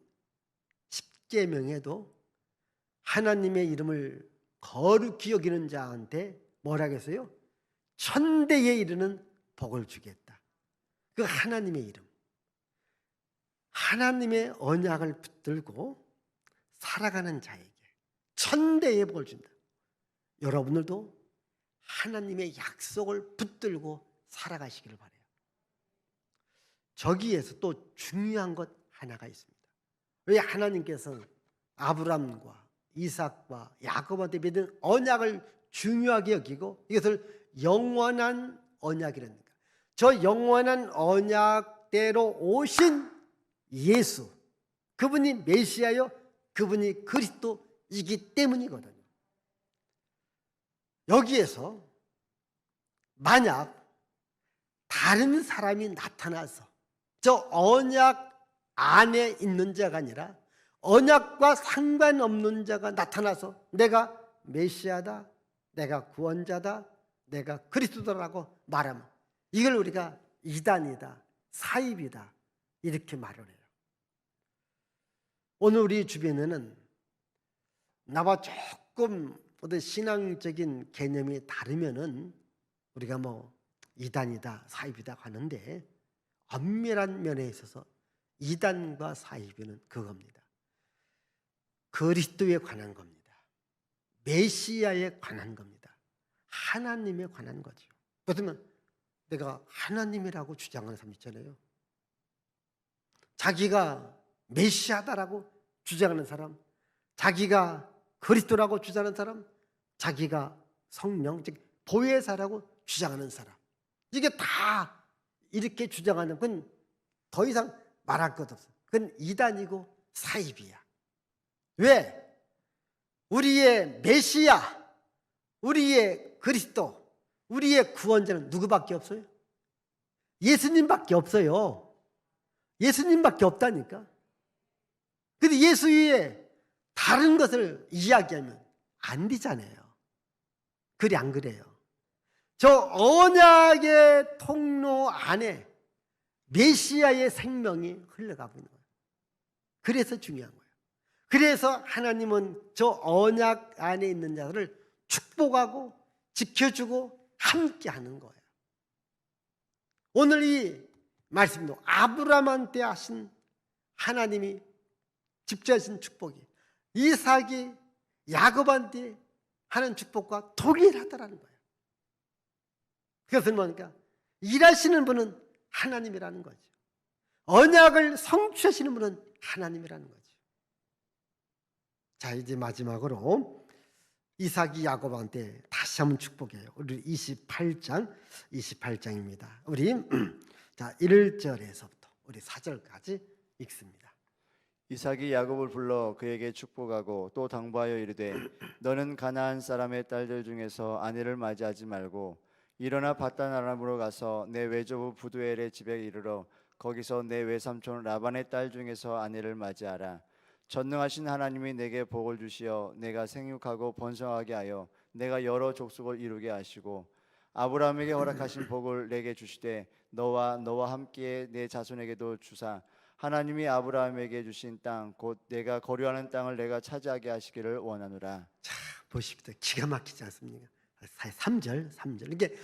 십계명에도 하나님의 이름을 거룩히 여기는 자한테 뭐라 했어요? 천대에 이르는 복을 주겠다. 그 하나님의 이름, 하나님의 언약을 붙들고 살아가는 자에게 천대의 복을 준다. 여러분들도 하나님의 약속을 붙들고 살아가시기를 바라요. 저기에서 또 중요한 것 하나가 있습니다. 왜 하나님께서는 아브람과 이삭과 야곱한테 맺은 언약을 중요하게 여기고 이것을 영원한 언약이랍니까? 저 영원한 언약대로 오신 예수, 그분이 메시아요, 그분이 그리스도이기 때문이거든요. 여기에서 만약 다른 사람이 나타나서 저 언약 안에 있는 자가 아니라 언약과 상관없는 자가 나타나서 내가 메시아다, 내가 구원자다, 내가 그리스도라고 말하면 이걸 우리가 이단이다, 사입이다 이렇게 말을 해요. 오늘 우리 주변에는 나와 조금 어떤 신앙적인 개념이 다르면은 우리가 뭐 이단이다, 사입이다 하는데 엄밀한 면에 있어서 이단과 사입은 그겁니다. 그리스도에 관한 겁니다. 메시아에 관한 겁니다. 하나님에 관한 거죠. 그렇다면 내가 하나님이라고 주장하는 사람 있잖아요. 자기가 메시아다라고 주장하는 사람, 자기가 그리스도라고 주장하는 사람, 자기가 성령, 즉 보혜사라고 주장하는 사람, 이게 다 이렇게 주장하는 건 더 이상 말할 것 없어. 그건 이단이고 사입이야. 왜? 우리의 메시아, 우리의 그리스도, 우리의 구원자는 누구밖에 없어요? 예수님밖에 없어요. 예수님밖에 없다니까. 근데 예수 위에 다른 것을 이야기하면 안 되잖아요. 그래 안 그래요? 저 언약의 통로 안에 메시아의 생명이 흘러가고 있는 거예요. 그래서 중요한 거예요. 그래서 하나님은 저 언약 안에 있는 자들을 축복하고 지켜주고 함께하는 거예요. 오늘 이 말씀도 아브라함한테 하신 하나님이 직접 하신 축복이 이삭이 야곱한테 하는 축복과 동일하다라는 거예요. 그것은 뭡니까? 일하시는 분은 하나님이라는 거죠. 언약을 성취하시는 분은 하나님이라는 거죠. 자, 이제 마지막으로 이삭이 야곱한테 다시 한번 축복해요. 우리 28장입니다. 우리 자 1절에서부터 우리 4절까지 읽습니다. 이삭이 야곱을 불러 그에게 축복하고 또 당부하여 이르되 너는 가나안 사람의 딸들 중에서 아내를 맞이하지 말고 일어나 밧단 아람으로 가서 내 외조부 부두엘의 집에 이르러 거기서 내 외삼촌 라반의 딸 중에서 아내를 맞이하라. 전능하신 하나님이 내게 복을 주시어 내가 생육하고 번성하게 하여 내가 여러 족속을 이루게 하시고 아브라함에게 허락하신 복을 내게 주시되 너와 함께 내 자손에게도 주사 하나님이 아브라함에게 주신 땅 곧 내가 거류하는 땅을 내가 차지하게 하시기를 원하노라. 보십시오. 기가 막히지 않습니까? 3절. 이게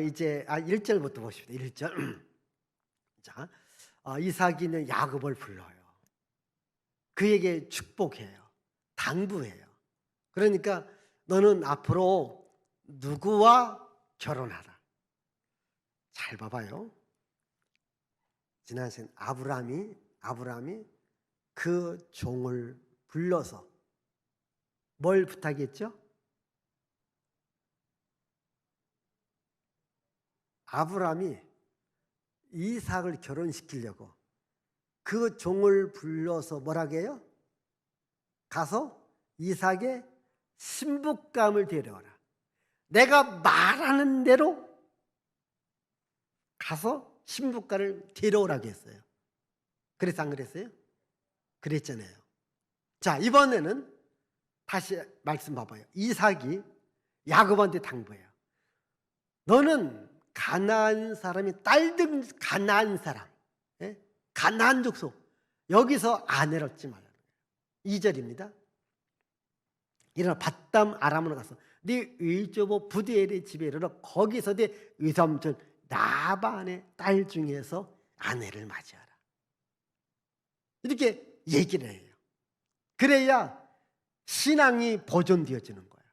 이제 1절부터 보십시오. 1절. 자, 이삭이는 야곱을 불러요. 그에게 축복해요. 당부해요. 그러니까 너는 앞으로 누구와 결혼하라. 잘 봐봐요. 지난 시간 아브라함이 그 종을 불러서 뭘 부탁했죠? 아브라함이 이삭을 결혼시키려고 그 종을 불러서 뭐라고 해요? 가서 이삭의 신부감을 데려와라. 내가 말하는 대로 가서 신부감을 데려오라고 했어요. 그래서 안 그랬어요? 그랬잖아요. 자, 이번에는 다시 말씀 봐봐요. 이삭이 야곱한테 당부해요. 너는 가나안 사람이 딸든 가나안 사람, 가나안 족속 여기서 아내를 얻지 말라는 거예요. 2절입니다. 일어나 밧담 아람으로 가서 네 의조보 부디엘의 집에 이르러 거기서 네 외삼촌 라반의 딸 중에서 아내를 맞이하라. 이렇게 얘기를 해요. 그래야 신앙이 보존되어지는 거예요.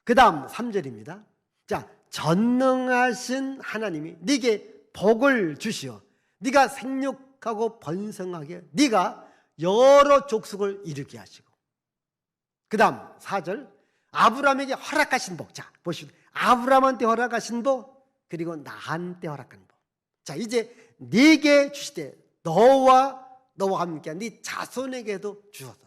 그 다음 3절입니다. 자, 전능하신 하나님이 네게 복을 주시어 네가 생육하고 번성하게 네가 여러 족속을 이루게 하시고, 그 다음 4절 아브라함에게 허락하신 복. 자, 보시죠. 아브라함한테 허락하신 복, 그리고 나한테 허락한 복. 자, 이제 네게 주시되 너와 함께 네 자손에게도 주소서.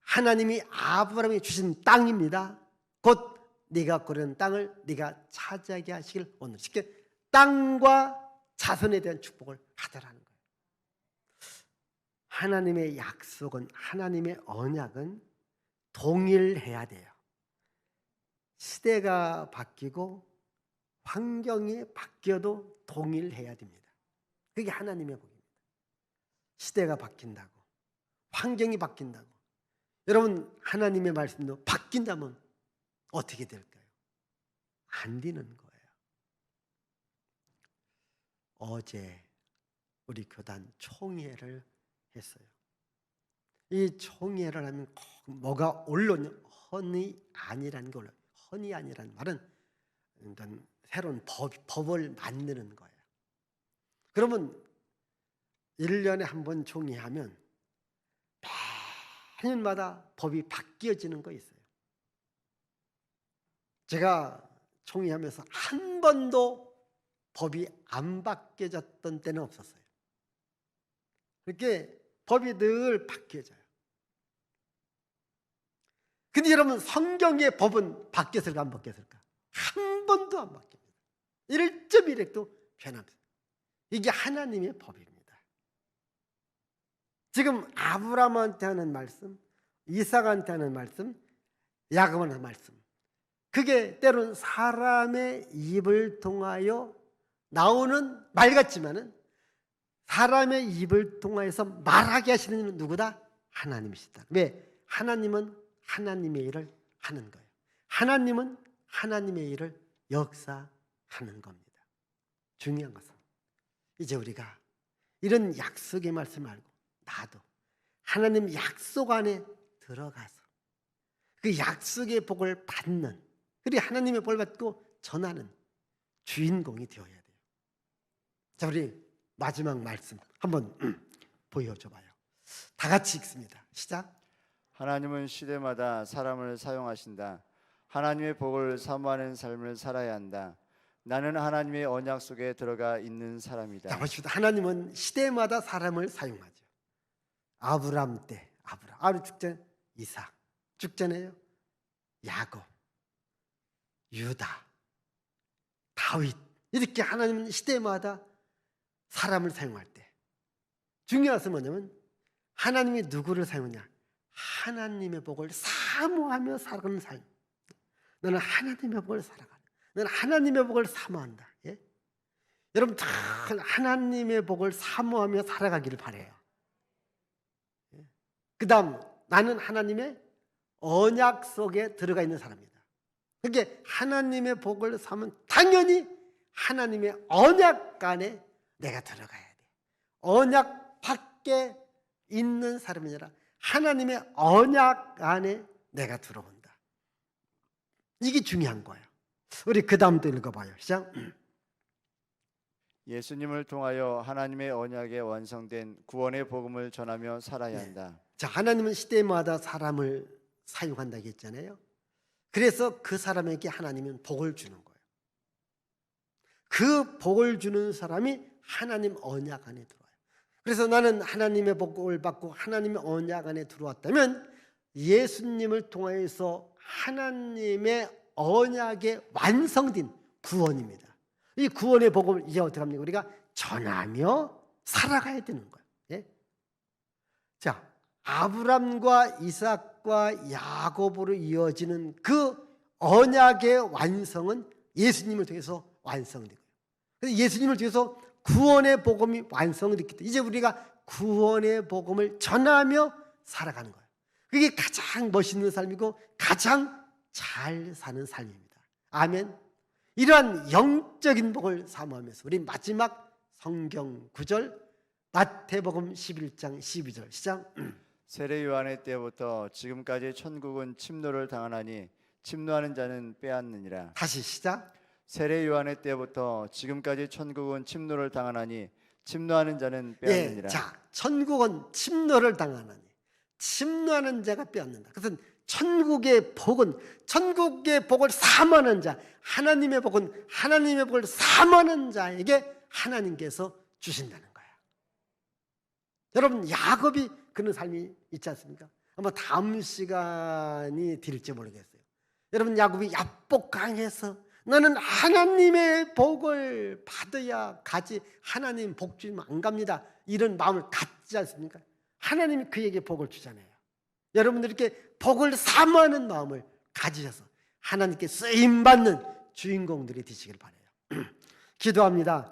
하나님이 아브라함에게 주신 땅입니다. 곧 네가 고르는 땅을 네가 차지하게 하시길 오늘 쉽게 땅과 자손에 대한 축복을 하더라는 거예요. 하나님의 약속은, 하나님의 언약은 동일해야 돼요. 시대가 바뀌고 환경이 바뀌어도 동일해야 됩니다. 그게 하나님의 복입니다. 시대가 바뀐다고, 환경이 바뀐다고, 여러분 하나님의 말씀도 바뀐다면 어떻게 될까요? 안 되는 거예요. 어제 우리 교단 총회를 했어요. 이 총회를 하면 꼭 뭐가 올라오냐? 헌이 아니라는 게 올라요. 헌이 아니라는 말은 일단 새로운 법을 만드는 거예요. 그러면 1년에 한 번 총회하면 매년마다 법이 바뀌어지는 거 있어요. 제가 총회하면서 한 번도 법이 안 바뀌어졌던 때는 없었어요. 그렇게 법이 늘 바뀌어져요. 근데 여러분, 성경의 법은 바뀌었을까 안 바뀌었을까? 한 번도 안 바뀝니다. 1.1획도 변함없어요. 이게 하나님의 법입니다. 지금 아브라함한테 하는 말씀, 이삭한테 하는 말씀, 야곱한테 하는 말씀, 그게 때로는 사람의 입을 통하여 나오는 말 같지만은 사람의 입을 통하여서 말하게 하시는 분은 누구다? 하나님이시다. 왜? 하나님은 하나님의 일을 하는 거예요. 하나님은 하나님의 일을 역사하는 겁니다. 중요한 것은 이제 우리가 이런 약속의 말씀 알고 나도 하나님 약속 안에 들어가서 그 약속의 복을 받는, 그리고 하나님의 복을 받고 전하는 주인공이 되어야 돼요. 자, 우리 마지막 말씀 한번 보여줘 봐요. 다 같이 읽습니다. 시작. 하나님은 시대마다 사람을 사용하신다. 하나님의 복을 사모하는 삶을 살아야 한다. 나는 하나님의 언약 속에 들어가 있는 사람이다. 자, 보십시오. 하나님은 시대마다 사람을 사용하죠. 아브라함 때 아브라함 죽전 이삭, 죽전에요 야곱, 유다, 다윗, 이렇게 하나님은 시대마다 사람을 사용할 때 중요한 것은 뭐냐면 하나님이 누구를 사용하냐? 하나님의 복을 사모하며 살아가는 삶. 너는 하나님의 복을 살아가. 너는 하나님의 복을 사모한다. 예? 여러분 다 하나님의 복을 사모하며 살아가기를 바라요. 그 다음 나는 하나님의 언약 속에 들어가 있는 사람이다. 그러니까 하나님의 복을 사면 당연히 하나님의 언약 안에 내가 들어가야 돼. 언약 밖에 있는 사람이 아니라 하나님의 언약 안에 내가 들어온다. 이게 중요한 거예요. 우리 그 다음도 읽어봐요. 시작. 예수님을 통하여 하나님의 언약에 완성된 구원의 복음을 전하며 살아야 한다. 자, 하나님은 시대마다 사람을 사용한다고 했잖아요. 그래서 그 사람에게 하나님은 복을 주는 거예요. 그 복을 주는 사람이 하나님 언약 안에 들어와요. 그래서 나는 하나님의 복을 받고 하나님의 언약 안에 들어왔다면 예수님을 통해서 하나님의 언약에 완성된 구원입니다. 이 구원의 복음을 이제 어떻게 합니까? 우리가 전하며 살아가야 되는 거예요. 예? 자, 아브람과 이삭과 야곱으로 이어지는 그 언약의 완성은 예수님을 통해서 완성된 거예요. 그래서 예수님을 통해서 구원의 복음이 완성됐기 때문에 이제 우리가 구원의 복음을 전하며 살아가는 거예요. 그게 가장 멋있는 삶이고 가장 잘 사는 삶입니다. 아멘. 이러한 영적인 복을 사모하면서 우리 마지막 성경 구절 마태복음 11장 12절 시작. 세례 요한의 때부터 지금까지 천국은 침노를 당하나니 침노하는 자는 빼앗느니라. 다시 시작. 세례 요한의 때부터 지금까지 천국은 침노를 당하나니 침노하는 자는 빼앗느니라. 자, 천국은 침노를 당하나니 침노하는 자가 빼앗는다. 그것은 천국의 복은 천국의 복을 사모하는 자, 하나님의 복은 하나님의 복을 사모하는 자에게 하나님께서 주신다는 거예요. 여러분 야곱이 그런 삶이 있지 않습니까? 아마 다음 시간이 될지 모르겠어요. 여러분 야곱이 야복강해서 나는 하나님의 복을 받아야 가지 하나님 복 주면 안 갑니다. 이런 마음을 갖지 않습니까? 하나님이 그에게 복을 주잖아요. 여러분들 이렇게 복을 사모하는 마음을 가지셔서 하나님께 쓰임받는 주인공들이 되시길 바라요. 기도합니다.